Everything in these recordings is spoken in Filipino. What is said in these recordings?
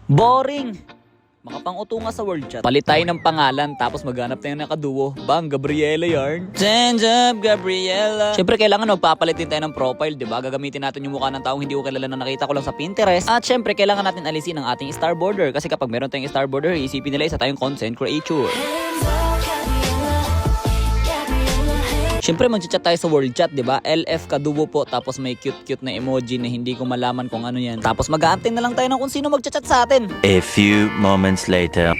Boring! Makapang-uto nga sa world chat. Palit tayo ng pangalan tapos maghanap tayo ng kaduo. Bang, Gabriela yarn. Stand up, Gabriela. Siyempre kailangan magpapalit din tayo ng profile, diba? Gagamitin natin yung mukha ng taong hindi ko kilala na nakita ko lang sa Pinterest. At siyempre kailangan natin alisin ang ating star border. Kasi kapag meron tayong star border, iisipin nila isa tayong content creator. Siyempre mag-chat tayo sa world chat, 'di ba? LF kaduo po tapos may cute na emoji na hindi ko malaman kung ano 'yan. Tapos mag-aantay na lang tayo ng kung sino mag-chat sa atin. A few moments later.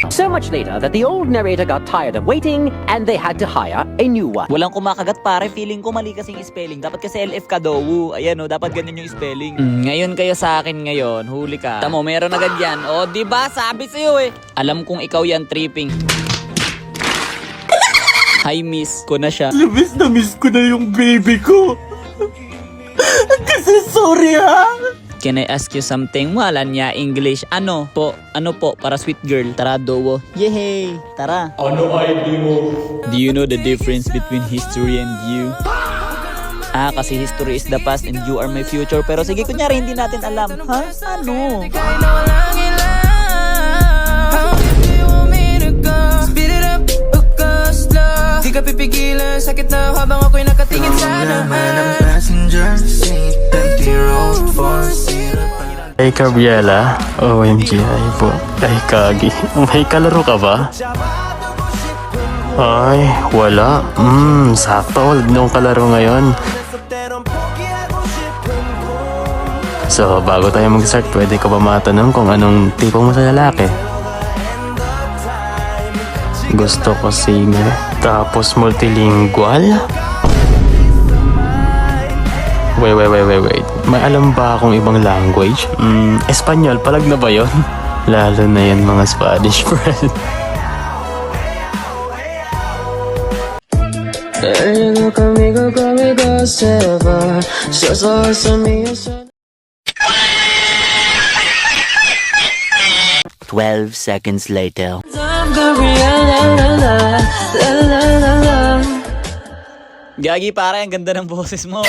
So much later that the old narrator got tired of waiting and they had to hire a new one. Walang kumakagat pare, feeling ko mali kasing spelling. Dapat kasi LF kaduo. Ayan dapat ganun yung spelling. Ngayon kayo sa akin ngayon, huli ka. Tamo, meron agad yan. O, 'di ba? Sabi sa iyo eh. Alam kong ikaw yan tripping. Hi miss ko na siya. Labis na miss ko na yung baby ko. Kasi sorry ha. Can I ask you something? Wala niya English. Ano po? Para sweet girl. Tara, dowo. Yehey! Tara. Ano ID mo? Do you know the difference between history and you? Kasi history is the past and you are my future. Pero sige, kunyari hindi natin alam. Ha? Ano? Di ka pipigilan, sakit na habang ako'y nakatingin sana. Hey Gabriela, OMG, ay po. Ay Kagi, may kalaro ka ba? Ay, wala. Sakto, wala nung kalaro ngayon. So, bago tayo mag-start, pwede ka ba matanong kung anong tipo mo sa lalaki? Gusto ko singer, tapos multilingual? Wait. May alam ba akong ibang language? Espanyol, palag na ba yun? Lalo na yan mga Spanish friend. "12 seconds later." Gagi pare, ang ganda ng boses mo.